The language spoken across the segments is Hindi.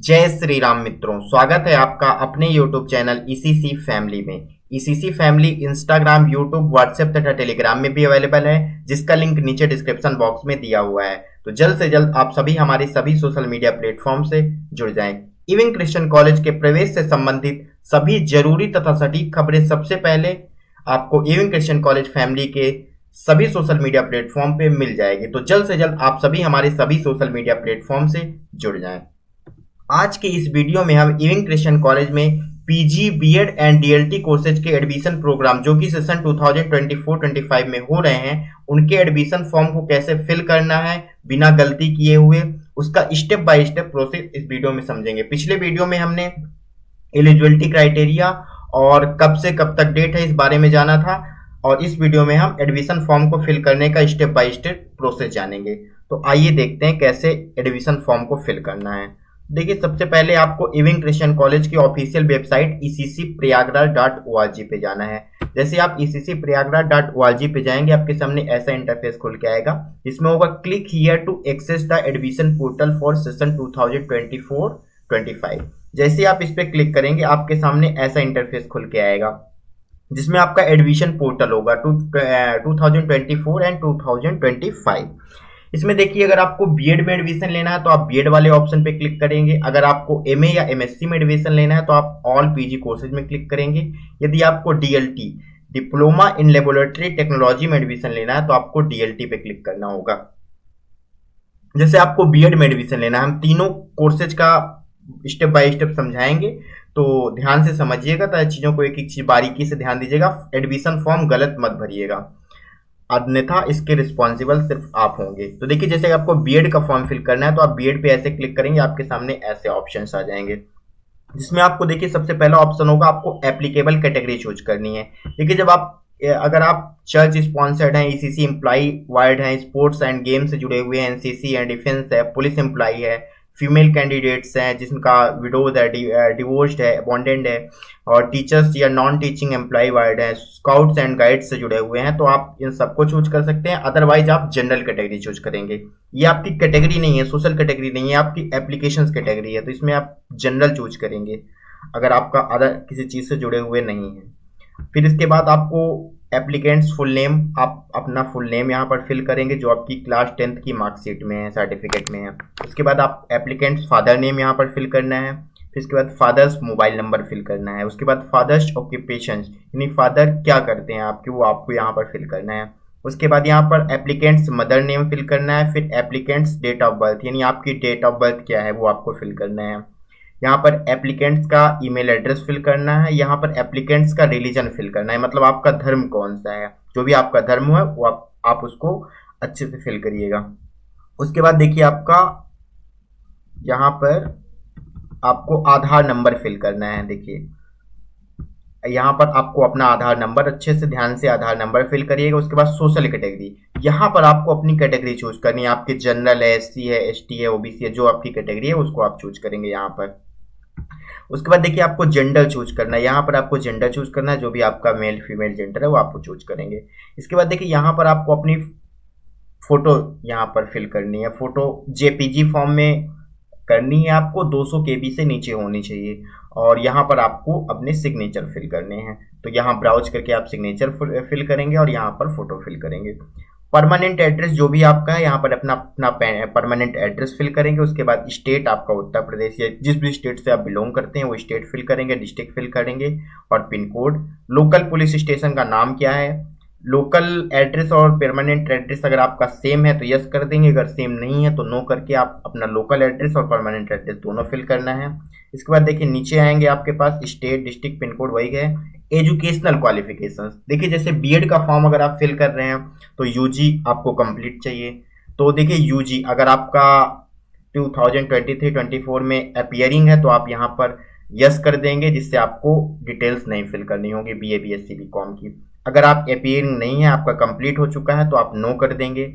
जय श्री राम मित्रों, स्वागत है आपका अपने YouTube चैनल ईसीसी फैमिली में। ECC family Instagram, YouTube, WhatsApp तथा टेलीग्राम में भी अवेलेबल है, जिसका लिंक नीचे डिस्क्रिप्शन बॉक्स में दिया हुआ है। तो जल्द से जल्द आप सभी हमारे सभी सोशल मीडिया प्लेटफॉर्म से जुड़ जाएं। इविंग क्रिश्चियन कॉलेज के प्रवेश से संबंधित सभी जरूरी तथा सटीक खबरें सबसे पहले आपको इविंग क्रिश्चियन कॉलेज फैमिली के सभी सोशल मीडिया प्लेटफॉर्म पे मिल जाएगी। तो जल्द से जल्द आप सभी हमारे सभी सोशल मीडिया प्लेटफॉर्म से जुड़ जाएं। आज के इस वीडियो में हम इविंग क्रिश्चियन कॉलेज में PG, B Ed and DLT courses के एडमिशन प्रोग्राम जो कि सेशन 2024-25 में हो रहे हैं, उनके एडमिशन फॉर्म को कैसे फिल करना है बिना गलती किए हुए, उसका स्टेप बाय स्टेप प्रोसेस इस वीडियो में समझेंगे। पिछले वीडियो में हमने एलिजिबिलिटी क्राइटेरिया और कब से कब तक डेट है इस बारे में जाना था, और इस वीडियो में हम एडमिशन फॉर्म को फिल करने का स्टेप बाय स्टेप प्रोसेस जानेंगे। तो आइए देखते हैं कैसे एडमिशन फॉर्म को फिल करना है। देखिए, सबसे पहले आपको इविंग क्रिश्चियन कॉलेज की ऑफिशियल वेबसाइट ecc-prayagraj.org पे जाना है। जैसे आप ecc-prayagraj.org पे जाएंगे, आपके सामने ऐसा इंटरफेस खुल के आएगा। इसमें होगा click here to access the admission portal for session 2024-25। जैसे आप इस पे क्लिक करेंगे, आपके सामने ऐसा इंटरफेस खुल के आएगा, जिसमें आपका एडमिशन पोर्टल होगा 2024 एंड 2025। इसमें देखिए, अगर आपको बीएड में एडमिशन लेना है तो आप बीएड वाले ऑप्शन पे क्लिक करेंगे। अगर आपको एमए या एमएससी में एडमिशन लेना है तो आप ऑल पीजी कोर्सेज में क्लिक करेंगे। यदि आपको DLT, diploma in laboratory technology में एडमिशन लेना है तो आपको डीएलटी पे क्लिक करना होगा। जैसे आपको बीएड में एडमिशन लेना है, हम तीनों कोर्सेज का स्टेप बाय स्टेप समझाएंगे, तो ध्यान से समझिएगा, तो चीजों को एक एक चीज बारीकी से ध्यान दीजिएगा। एडमिशन फॉर्म गलत मत भरिएगा, अन्यथा इसके रिस्पॉन्सिबल सिर्फ आप होंगे। तो देखिए, जैसे आपको बीएड का फॉर्म फिल करना है तो आप बीएड पे ऐसे क्लिक करेंगे, आपके सामने ऐसे ऑप्शंस आ जाएंगे, जिसमें आपको देखिए सबसे पहला ऑप्शन होगा, आपको एप्लीकेबल कैटेगरी चूज करनी है। देखिए, जब आप अगर आप चर्च स्पॉन्सर्ड हैं, ईसीसी एम्प्लॉई वार्ड हैं, स्पोर्ट्स एंड गेम से जुड़े हुए हैं, एनसीसी एंड डिफेंस है, पुलिस एम्प्लॉई है, फीमेल कैंडिडेट्स हैं जिनका विडोज है, डिवोर्स्ड है, बॉन्डेड है, और टीचर्स या नॉन टीचिंग एम्प्लॉय वार्ड है, स्काउट्स एंड गाइड्स से जुड़े हुए हैं, तो आप इन सबको चूज कर सकते हैं। अदरवाइज आप जनरल कैटेगरी चूज करेंगे। ये आपकी कैटेगरी नहीं है, सोशल कैटेगरी नहीं है, आपकी एप्लीकेशन कैटेगरी है, तो इसमें आप जनरल चूज करेंगे अगर आपका अदर किसी चीज से जुड़े हुए नहीं है। फिर इसके बाद आपको एप्लीकेंट्स फुल नेम, आप अपना फुल नेम यहाँ पर फिल करेंगे जो आपकी क्लास 10th की मार्कशीट में है, सर्टिफिकेट में है। उसके बाद आप एप्लीकेंट्स फादर नेम यहाँ पर फिल करना है। फिर इसके बाद फादर्स मोबाइल नंबर फिल करना है। उसके बाद फादर्स ऑक्यूपेशन, यानी फादर क्या करते हैं आपके, वो आपको यहाँ पर फिल करना है। उसके बाद यहाँ पर एप्लीकेंट्स मदर नेम फिल करना है। फिर एप्लीकेंट्स डेट ऑफ बर्थ, यानी आपकी डेट ऑफ बर्थ क्या है वो आपको फिल करना है। यहाँ पर एप्लीकेंट्स का ईमेल एड्रेस फिल करना है। यहाँ पर एप्लीकेंट्स का रिलीजन फिल करना है, मतलब आपका धर्म कौन सा है, जो भी आपका धर्म है वो आप उसको अच्छे से फिल करिएगा। उसके बाद देखिए, आपका यहाँ पर आपको आधार नंबर फिल करना है। देखिए, यहाँ पर आपको अपना आधार नंबर, अच्छे से ध्यान से आधार नंबर फिल करिएगा। उसके बाद सोशल कैटेगरी, यहाँ पर आपको अपनी कैटेगरी चूज करनी है। आपके जनरल है, एससी है, एसटी है, ओबीसी है, जो आपकी कैटेगरी है उसको आप चूज करेंगे यहाँ पर। उसके बाद देखिए, आपको जेंडर चूज करना है। यहाँ पर आपको जेंडर चूज करना है, जो भी आपका मेल फीमेल जेंडर है वो आपको चूज करेंगे। इसके बाद देखिए, यहाँ पर आपको अपनी फोटो यहाँ पर फिल करनी है। फोटो जेपीजी फॉर्म में करनी है आपको, 200 केबी से नीचे होनी चाहिए। और यहाँ पर आपको अपने सिग्नेचर फिल करने हैं, तो यहाँ ब्राउज करके आप सिग्नेचर फिल करेंगे और यहाँ पर फोटो फिल करेंगे। परमानेंट एड्रेस जो भी आपका है, यहाँ पर अपना अपना परमानेंट एड्रेस फिल करेंगे। उसके बाद स्टेट आपका उत्तर प्रदेश या जिस भी स्टेट से आप बिलोंग करते हैं वो स्टेट फिल करेंगे, डिस्ट्रिक्ट फिल करेंगे, और pin code. Local police station का नाम क्या है, लोकल एड्रेस और परमानेंट एड्रेस अगर आपका सेम है तो यस कर देंगे, अगर सेम नहीं है तो नो करके आप अपना लोकल एड्रेस और परमानेंट एड्रेस दोनों फिल करना है। इसके बाद देखिए, नीचे आएंगे, आपके पास स्टेट, डिस्ट्रिक्ट, पिन कोड वही है। एजुकेशनल क्वालिफिकेशंस, देखिए जैसे बीएड का फॉर्म अगर आप फिल कर रहे हैं तो यूजी आपको कंप्लीट चाहिए। तो देखिए, यूजी अगर आपका 2023-24 में अपीयरिंग है तो आप यहाँ पर यस कर देंगे, जिससे आपको डिटेल्स नहीं फिल करनी होगी बीए, बीएससी, बीकॉम की। अगर आप अपीयरिंग नहीं है, आपका कंप्लीट हो चुका है, तो आप नो कर देंगे।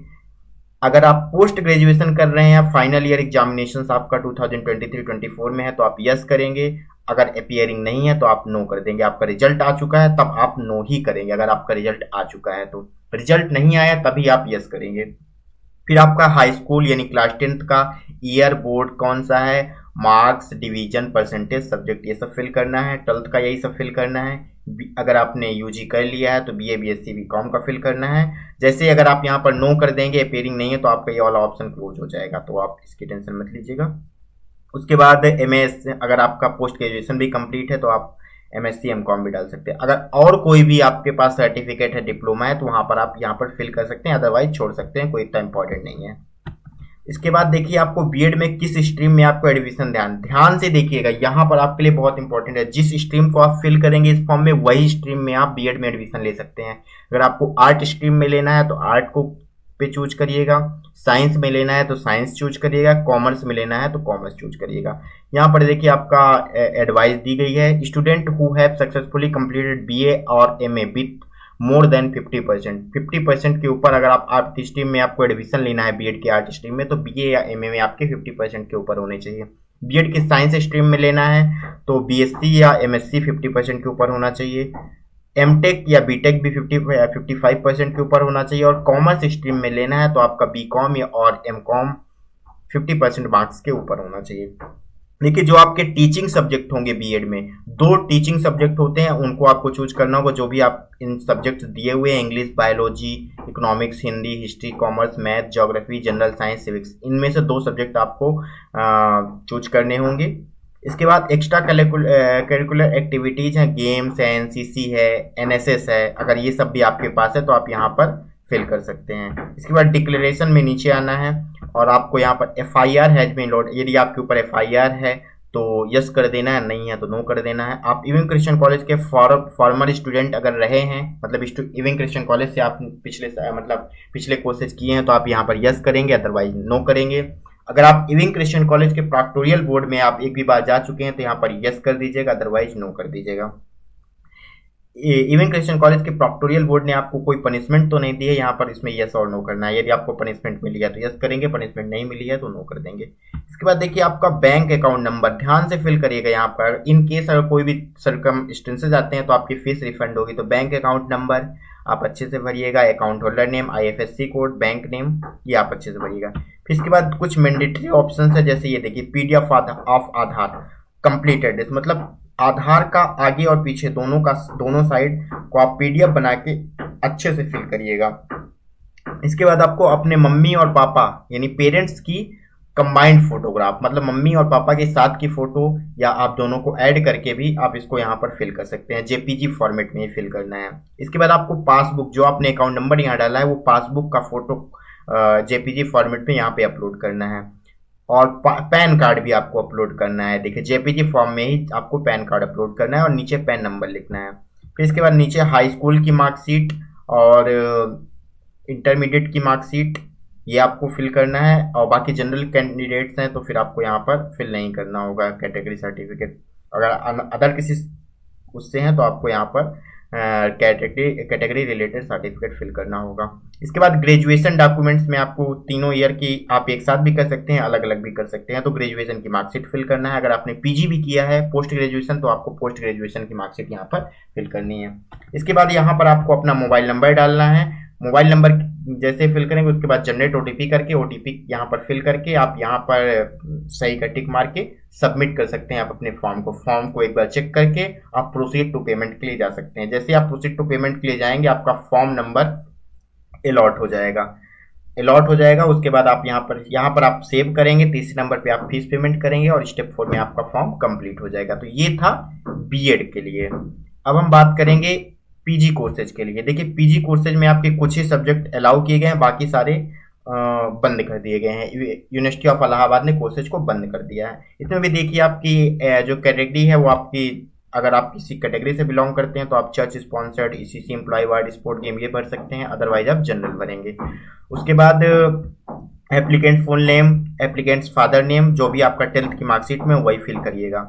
अगर आप पोस्ट ग्रेजुएशन कर रहे हैं, फाइनल ईयर एग्जामिनेशन आपका 2023-24 में है, तो आप यस करेंगे। अगर अपीयरिंग नहीं है तो आप नो कर देंगे। आपका रिजल्ट आ चुका है तब आप नो ही करेंगे, अगर आपका रिजल्ट आ चुका है तो। रिजल्ट नहीं आया तभी आप यस करेंगे। फिर आपका हाई स्कूल यानी क्लास 10th का ईयर बोर्ड कौन सा है मार्क्स, डिवीजन, परसेंटेज, सब्जेक्ट, ये सब फिल करना है। 12th का यही सब फिल करना है। अगर आपने यूजी कर लिया है तो बीए, बीएससी, बीकॉम का फिल करना है। जैसे अगर आप यहाँ पर नो कर देंगे, अपेयरिंग नहीं है, तो आपका ये वाला ऑप्शन क्लोज हो जाएगा, तो आप इसकी टेंशन मत लीजिएगा। उसके बाद एमएस, अगर आपका पोस्ट ग्रेजुएशन भी कंप्लीट है तो आप एमएससी, एमकॉम भी डाल सकते हैं। अगर और कोई भी आपके पास सर्टिफिकेट है, डिप्लोमा है, तो वहां पर आप यहाँ पर फिल कर सकते हैं, अदरवाइज छोड़ सकते हैं, कोई इतना इंपॉर्टेंट नहीं है। इसके बाद देखिए आपको बीएड में किस स्ट्रीम में आपको एडमिशन, ध्यान ध्यान से देखिएगा, यहाँ पर आपके लिए बहुत इंपॉर्टेंट है। जिस स्ट्रीम को आप फिल करेंगे इस फॉर्म में, वही स्ट्रीम में आप बीएड में एडमिशन ले सकते हैं। अगर आपको आर्ट स्ट्रीम में लेना है तो आर्ट को पे चूज करिएगा, साइंस में लेना है तो साइंस चूज करिएगा, कॉमर्स में लेना है तो कॉमर्स चूज करिएगा। यहाँ पर देखिए आपका एडवाइस दी गई है, student who have successfully completed BA और एमए विथ मोर देन 50%, 50% के ऊपर अगर आप आर्ट स्ट्रीम में आपको एडमिशन लेना है बीएड के आर्ट स्ट्रीम में, तो बीए या एमए में आपके 50% के ऊपर होने चाहिए। बीएड के साइंस स्ट्रीम में लेना है तो बीएससी या एमएससी 50% के ऊपर होना चाहिए। एमटेक या बीटेक भी 55% के ऊपर होना चाहिए। और कॉमर्स स्ट्रीम में लेना है तो आपका बीकॉम या और एमकॉम 50% मार्क्स के ऊपर होना चाहिए। देखिए जो आपके टीचिंग सब्जेक्ट होंगे बीएड में, 2 टीचिंग सब्जेक्ट होते हैं, उनको आपको चूज करना होगा। जो भी आप इन सब्जेक्ट्स दिए हुए हैं, English, biology, economics, Hindi, history, commerce, math, geography, general science, civics, इनमें से 2 सब्जेक्ट आपको चूज करने होंगे। इसके बाद एक्स्ट्रा करिकुलर एक्टिविटीज हैं, गेम्स है, एनसीसी है, एनएसएस है, अगर ये सब भी आपके पास है तो आप यहाँ पर फिल कर सकते हैं। इसके बाद डिक्लेरेशन में नीचे आना है और आपको यहाँ पर एफआईआर हैज बीन लॉन्च, यदि आपके ऊपर एफआईआर है तो यस कर देना है, नहीं है तो नो कर देना है। आप इविंग क्रिश्चियन कॉलेज के फॉर्मर स्टूडेंट अगर रहे हैं, मतलब इविंग क्रिश्चियन कॉलेज से आप पिछले कोर्सेज किए हैं तो आप यहाँ पर यस करेंगे, अदरवाइज नो करेंगे। अगर आप इविंग क्रिश्चियन कॉलेज के प्रॉक्टोरियल बोर्ड में आप एक भी बार जा चुके हैं तो यहाँ पर यस कर दीजिएगा, अदरवाइज नो कर दीजिएगा। इवन क्रिश्चियन कॉलेज के प्रॉक्टोरियल बोर्ड ने आपको कोई पनिशमेंट तो नहीं दी है, यहाँ पर इसमें यस और नो करना है। यदि आपको पनिशमेंट मिली है तो यस करेंगे, पनिशमेंट नहीं मिली है तो नो कर देंगे। इसके बाद देखिए आपका बैंक अकाउंट नंबर ध्यान से फिल करिएगा। यहाँ पर इन केस अगर कोई भी सर्कमस्टेंसेस आते हैं तो आपकी फीस रिफंड होगी, तो बैंक अकाउंट नंबर आप अच्छे से भरिएगा, account holder name, IFSC code, bank name, ये आप अच्छे से भरिएगा। फिर इसके बाद कुछ मैंडेटरी ऑप्शन है, जैसे ये देखिए पीडीएफ ऑफ आधार कंप्लीटेड, मतलब आधार का आगे और पीछे दोनों साइड को आप पीडीएफ बना के अच्छे से फिल करिएगा। इसके बाद आपको अपने मम्मी और पापा यानी पेरेंट्स की कंबाइंड फोटोग्राफ, मतलब मम्मी और पापा के साथ की फोटो या आप दोनों को ऐड करके भी आप इसको यहाँ पर फिल कर सकते हैं, जेपीजी फॉर्मेट में ही फिल करना है। इसके बाद आपको पासबुक, जो आपने अकाउंट नंबर यहाँ डाला है वो पासबुक का फोटो जेपीजी फॉर्मेट में यहाँ पे अपलोड करना है। और पैन कार्ड भी आपको अपलोड करना है। देखिए जेपीजी फॉर्म में ही आपको पैन कार्ड अपलोड करना है और नीचे पैन नंबर लिखना है। फिर इसके बाद नीचे हाई स्कूल की मार्कशीट और इंटरमीडिएट की मार्कशीट, ये आपको फिल करना है। और बाकी जनरल कैंडिडेट्स हैं तो फिर आपको यहाँ पर फिल नहीं करना होगा कैटेगरी सर्टिफिकेट। अगर अदर किसी उससे हैं तो आपको यहाँ पर कैटेगरी रिलेटेड सर्टिफिकेट फिल करना होगा। इसके बाद ग्रेजुएशन डॉक्यूमेंट्स में आपको तीनों ईयर की आप एक साथ भी कर सकते हैं, अलग अलग भी कर सकते हैं। तो ग्रेजुएशन की मार्कशीट फिल करना है। अगर आपने पीजी भी किया है पोस्ट ग्रेजुएशन तो आपको पोस्ट ग्रेजुएशन की मार्कशीट यहाँ पर फिल करनी है। इसके बाद यहाँ पर आपको अपना मोबाइल नंबर डालना है। मोबाइल नंबर जैसे फिल करेंगे उसके बाद जनरेट ओटीपी करके ओटीपी यहाँ पर फिल करके आप यहाँ पर सही का टिक मार के सबमिट कर सकते हैं आप अपने फॉर्म को एक बार चेक करके आप प्रोसीड टू पेमेंट के लिए जा सकते हैं। जैसे आप प्रोसीड टू पेमेंट के लिए जाएंगे आपका फॉर्म नंबर अलॉट हो जाएगा। उसके बाद आप यहाँ पर आप सेव करेंगे, तीसरे नंबर पे आप फीस पेमेंट करेंगे और स्टेप 4 में आपका फॉर्म कंप्लीट हो जाएगा। तो ये था बीएड के लिए। अब हम बात करेंगे पीजी कोर्सेज के लिए। देखिए पीजी कोर्सेज में आपके कुछ ही सब्जेक्ट अलाउ किए गए हैं, बाकी सारे बंद कर दिए गए हैं। यूनिवर्सिटी ऑफ इलाहाबाद ने कोर्सेज को बंद कर दिया है। इसमें भी देखिए आपकी जो कैटेगरी है वो आपकी, अगर आप किसी कैटेगरी से बिलोंग करते हैं तो आप church sponsored, ECC, employ ward, sport game ये भर सकते हैं, अदरवाइज आप जनरल भरेंगे। उसके बाद applicant full name, applicants father name, जो भी आपका 10th की मार्कशीट में वही फिल करिएगा।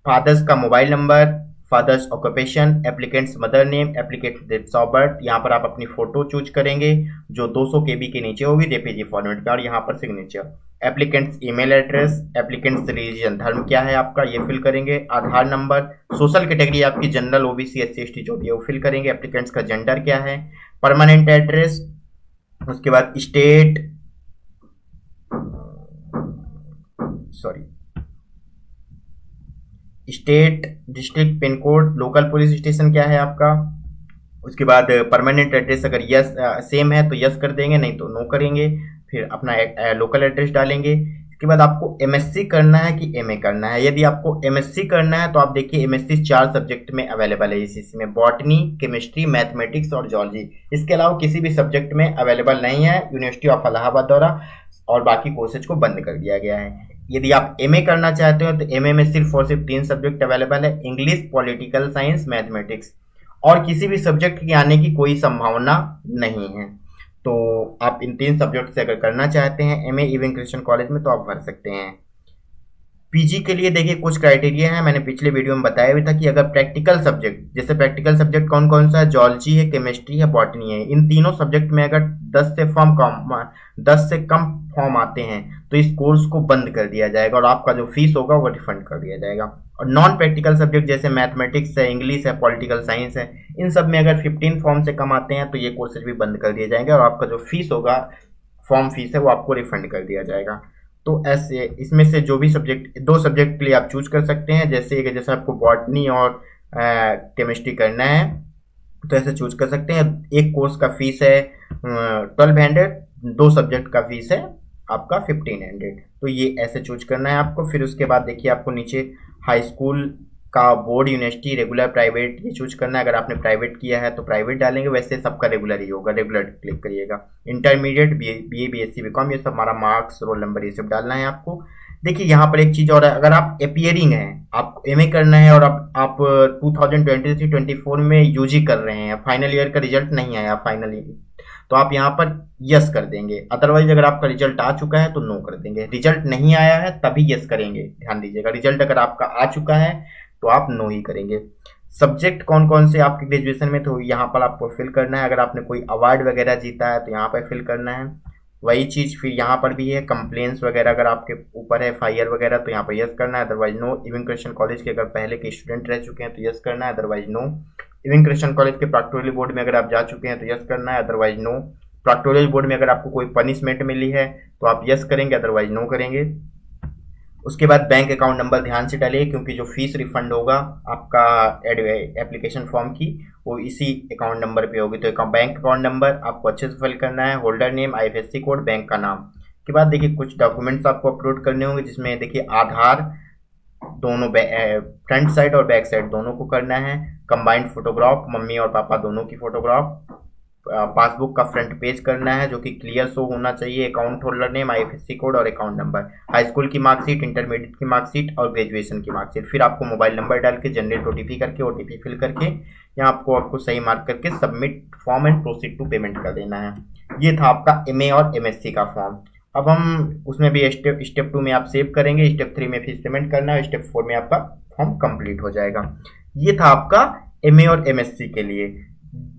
फादर्स का mobile number, father's occupation, applicant's mother name, applicant dates of birth, यहाँ पर आप अपनी फोटो चूज करेंगे जो 200 KB के नीचे होगी जेपीजी फॉर्मेट में और यहाँ पर signature. Applicants email address, applicants religion धर्म क्या है आपका ये फिल करेंगे। आधार नंबर, सोशल कैटेगरी आपकी जनरल, ओबीसी, एससी, एसटी जो भी है वो फिल करेंगे। एप्लीकेंट्स का जेंडर क्या है, परमानेंट एड्रेस, उसके बाद state, state, district, pin code, local police station क्या है आपका। उसके बाद परमानेंट एड्रेस अगर यस सेम है तो यस कर देंगे, नहीं तो नो करेंगे। फिर अपना लोकल एड्रेस डालेंगे। इसके बाद आपको एमएससी करना है कि एमए करना है। यदि आपको एमएससी करना है तो आप देखिए एमएससी 4 सब्जेक्ट में अवेलेबल है इसी में, बॉटनी, केमिस्ट्री, मैथमेटिक्स और जूलॉजी। इसके अलावा किसी भी सब्जेक्ट में अवेलेबल नहीं है यूनिवर्सिटी ऑफ इलाहाबाद द्वारा, और बाकी कोर्सेज को बंद कर दिया गया है। यदि आप एमए करना चाहते हो तो एमए में सिर्फ और सिर्फ 3 सब्जेक्ट अवेलेबल है, इंग्लिश, पॉलिटिकल साइंस, मैथमेटिक्स, और किसी भी सब्जेक्ट के आने की कोई संभावना नहीं है। तो आप इन 3 सब्जेक्ट से अगर करना चाहते हैं एमए इवन क्रिश्चियन कॉलेज में तो आप भर सकते हैं। पीजी के लिए देखिए कुछ क्राइटेरिया है, मैंने पिछले वीडियो में बताया भी था कि अगर प्रैक्टिकल सब्जेक्ट, जैसे प्रैक्टिकल सब्जेक्ट कौन कौन सा है, जूलॉजी है, केमिस्ट्री है, बॉटनी है, इन तीनों सब्जेक्ट में अगर 10 से कम फॉर्म आते हैं तो इस कोर्स को बंद कर दिया जाएगा और आपका जो फीस होगा वो रिफंड कर दिया जाएगा। और नॉन प्रैक्टिकल सब्जेक्ट जैसे मैथमेटिक्स है, इंग्लिश है, पॉलिटिकल साइंस है, इन सब में अगर 15 फॉर्म से कम आते हैं तो ये कोर्सेज भी बंद कर दिए जाएंगे और आपका जो फीस होगा, फॉर्म फीस है, वो आपको रिफंड कर दिया जाएगा। तो ऐसे इसमें से जो भी सब्जेक्ट, 2 सब्जेक्ट के लिए आप चूज कर सकते हैं, जैसे आपको बॉटनी और केमिस्ट्री करना है तो ऐसे चूज कर सकते हैं। एक कोर्स का फीस है 1200, 2 सब्जेक्ट का फीस है आपका 1500। तो ये ऐसे चूज करना है आपको। फिर उसके बाद देखिए आपको नीचे हाई स्कूल का बोर्ड, यूनिवर्सिटी, रेगुलर, प्राइवेट, ये चूज करना है। अगर आपने प्राइवेट किया है तो प्राइवेट डालेंगे, वैसे सबका रेगुलर ही होगा, रेगुलर क्लिक करिएगा। इंटरमीडिएट, बीए, बीएससी, बीकॉम, ये सब हमारा मार्क्स, रोल नंबर, ये सब डालना है आपको। देखिए यहाँ पर एक चीज और है, अगर आप अपियरिंग हैं, आपको एमए करना है और आप 2023-24 में यूजी कर रहे हैं, फाइनल ईयर का रिजल्ट नहीं आया फाइनली, तो आप यहाँ पर यस कर देंगे। अदरवाइज अगर आपका रिजल्ट आ चुका है तो नो कर देंगे। रिजल्ट नहीं आया है तभी यस करेंगे, ध्यान दीजिएगा। रिजल्ट अगर आपका आ चुका है तो आप नो ही करेंगे। सब्जेक्ट कौन कौन से आपके ग्रेजुएशन में, तो यहाँ पर आपको फिल करना है। अगर आपने कोई अवार्ड वगैरह जीता है तो यहाँ पर फिल करना है। वही चीज फिर यहाँ पर भी है, कंप्लेंट्स वगैरह अगर आपके ऊपर है, FIR वगैरह, तो यहाँ पर यस करना है, otherwise no. Even Christian college के अगर पहले के स्टूडेंट रह चुके हैं तो यस करना है, otherwise no. Even Christian college के प्रॉक्टोरियल बोर्ड में अगर आप जा चुके हैं तो यस करना है, अदरवाइज नो। प्रॉक्टोरियल बोर्ड में अगर आपको कोई पनिशमेंट मिली है तो आप यस करेंगे, अदरवाइज नो करेंगे। उसके बाद बैंक अकाउंट नंबर ध्यान से डालिए, क्योंकि जो फीस रिफंड होगा आपका एप्लीकेशन फॉर्म की, वो इसी अकाउंट नंबर पे होगी। तो बैंक अकाउंट नंबर आपको अच्छे से फिल करना है, holder name, IFSC code, bank का नाम। के बाद देखिए कुछ डॉक्यूमेंट्स आपको अपलोड करने होंगे, जिसमें देखिए आधार दोनों फ्रंट साइड और बैक साइड दोनों को करना है, कंबाइंड फोटोग्राफ, मम्मी और पापा दोनों की फोटोग्राफ, पासबुक का फ्रंट पेज करना है जो कि क्लियर शो होना चाहिए, account holder name, IFSC code और अकाउंट नंबर, हाई स्कूल की मार्कशीट, इंटरमीडिएट की मार्कशीट और ग्रेजुएशन की मार्कशीट। फिर आपको मोबाइल नंबर डाल के जनरेट OTP करके OTP फिल करके यहाँ आपको सही मार्क करके submit form and proceed to payment कर देना है। ये था आपका MA और MSc का फॉर्म। अब हम उसमें भी स्टेप 2 में आप सेव करेंगे, स्टेप 3 में फीस पेमेंट करना है, स्टेप 4 में आपका फॉर्म कंप्लीट हो जाएगा। ये था आपका MA और MSc के लिए।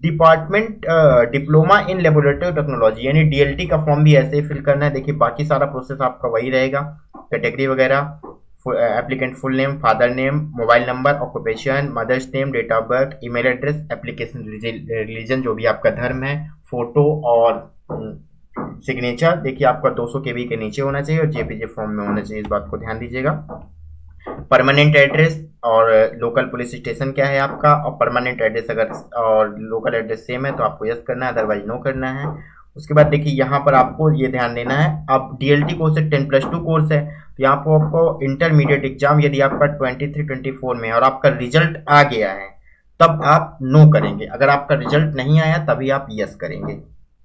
Department diploma in laboratory technology यानी DLT का फॉर्म भी ऐसे ही फिल करना है। देखिए बाकी सारा प्रोसेस आपका वही रहेगा, कैटेगरी वगैरह, applicant full name, father name, mobile number, occupation, mother's name, date of birth, email address, application religion जो भी आपका धर्म है, फोटो और सिग्नेचर देखिए आपका 200 KB के नीचे होना चाहिए और JPG फॉर्म में होना चाहिए, इस बात को ध्यान दीजिएगा। परमानेंट एड्रेस और लोकल पुलिस स्टेशन क्या है आपका, और परमानेंट एड्रेस अगर और लोकल एड्रेस सेम है तो आपको यस करना है, अदरवाइज नो करना है। उसके बाद देखिए यहाँ पर आपको ये ध्यान देना है, अब DLT कोर्स 10+2 कोर्स है, तो यहाँ पर आपको इंटरमीडिएट एग्जाम यदि आपका 23-24 में और आपका रिजल्ट आ गया है तब आप नो करेंगे, अगर आपका रिजल्ट नहीं आया तभी आप यस करेंगे।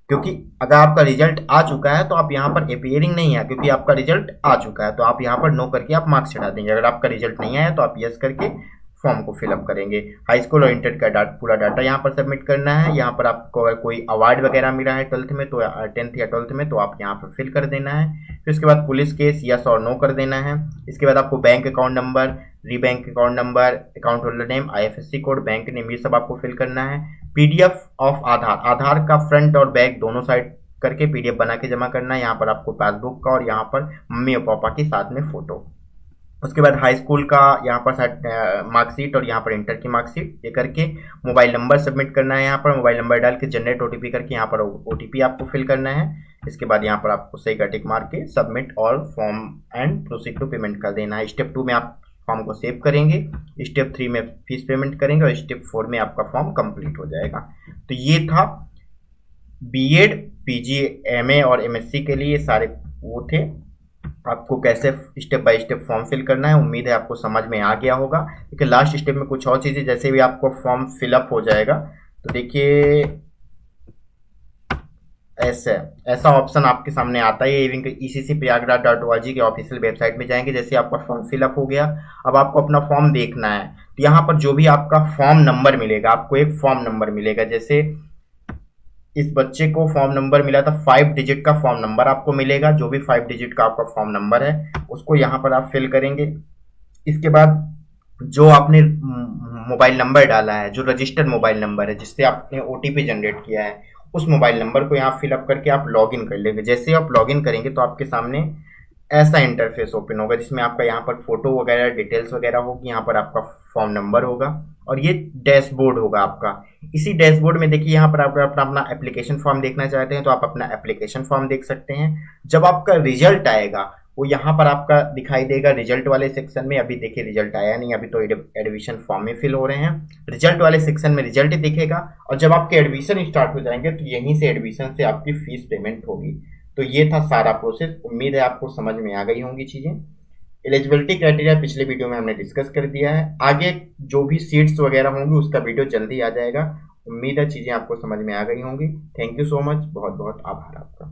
क्योंकि अगर आपका रिजल्ट आ चुका है तो आप यहाँ पर अपियरिंग नहीं है, क्योंकि आपका रिजल्ट आ चुका है तो आप यहाँ पर नो करके आप मार्क्स चढ़ा देंगे। अगर आपका रिजल्ट नहीं आया तो आप यस करके फॉर्म को फिलअप करेंगे। हाई स्कूल और इंटर का पूरा डाटा यहाँ पर सबमिट करना है। यहाँ पर आपको अगर कोई अवार्ड वगैरह मिला है 12th में तो 10th या 12th में तो आप यहाँ पर फिल कर देना है। फिर उसके बाद पुलिस केस यस और नो कर देना है। इसके बाद आपको bank account number, rebank account number, account holder name, IFSC code, bank name, ये सब आपको फिल करना है। PDF ऑफ आधार, आधार का फ्रंट और बैक दोनों साइड करके PDF बना के जमा करना है। यहाँ पर आपको पासबुक का और यहाँ पर मम्मी और पापा की साथ में फोटो। उसके बाद हाई स्कूल का यहाँ पर मार्कशीट और यहाँ पर इंटर की मार्कशीट ये करके मोबाइल नंबर सबमिट करना है। यहाँ पर मोबाइल नंबर डाल के जनरेट OTP करके यहाँ पर OTP आपको फिल करना है। इसके बाद यहाँ पर आपको सही का टिक मार के सबमिट और form and proceed to payment कर देना है। स्टेप 2 में आप फॉर्म को सेव करेंगे, स्टेप 3 में फीस पेमेंट करेंगे और स्टेप 4 में आपका फॉर्म कंप्लीट हो जाएगा। तो ये था बीएड, पीजी, एमए और एमएससी के लिए सारे वो थे, आपको कैसे step by step form fill करना है। उम्मीद है आपको समझ में आ गया होगा। देखिए लास्ट स्टेप में कुछ और चीज़ें, जैसे भी आपको फॉर्म फिलअप हो जाएगा तो देखिए ऐसा ऑप्शन आपके सामने आता है। इवन ECC-Prayagraj.org के ऑफिशियल वेबसाइट में जाएंगे, जैसे आपका फॉर्म फिलअप हो गया, अब आपको अपना फॉर्म देखना है। तो यहाँ पर जो भी आपका फॉर्म नंबर मिलेगा, आपको एक फॉर्म नंबर मिलेगा। जैसे इस बच्चे को फॉर्म नंबर मिला था, 5 डिजिट का फॉर्म नंबर आपको मिलेगा। जो भी 5 डिजिट का आपका फॉर्म नंबर है उसको यहाँ पर आप फिल करेंगे। इसके बाद जो आपने मोबाइल नंबर डाला है, जो रजिस्टर्ड मोबाइल नंबर है जिससे आपने OTP जनरेट किया है, उस मोबाइल नंबर को यहाँ फिलअप करके आप लॉगिन कर लेंगे। जैसे आप लॉगिन करेंगे तो आपके सामने ऐसा इंटरफेस ओपन होगा, जिसमें आपका यहाँ पर फोटो वगैरह डिटेल्स वगैरह होगी, यहाँ पर आपका फॉर्म नंबर होगा और ये डैशबोर्ड होगा आपका। इसी डैशबोर्ड में देखिए यहाँ पर आप अपना एप्लीकेशन फॉर्म देखना चाहते हैं तो आप अपना एप्लीकेशन फॉर्म देख सकते हैं। जब आपका रिजल्ट आएगा वो यहाँ पर आपका दिखाई देगा रिजल्ट वाले सेक्शन में। अभी देखिए रिजल्ट आया नहीं, अभी तो एडमिशन फॉर्म में फिल हो रहे हैं। रिजल्ट वाले सेक्शन में रिजल्ट दिखेगा और जब आपके एडमिशन स्टार्ट हो जाएंगे तो यहीं से एडमिशन से आपकी फीस पेमेंट होगी। तो ये था सारा प्रोसेस। उम्मीद है आपको समझ में आ गई होंगी चीज़ें। एलिजिबिलिटी क्राइटेरिया पिछले वीडियो में हमने डिस्कस कर दिया है। आगे जो भी सीट्स वगैरह होंगी उसका वीडियो जल्दी आ जाएगा। उम्मीद है चीज़ें आपको समझ में आ गई होंगी। थैंक यू सो मच, बहुत बहुत आभार आपका।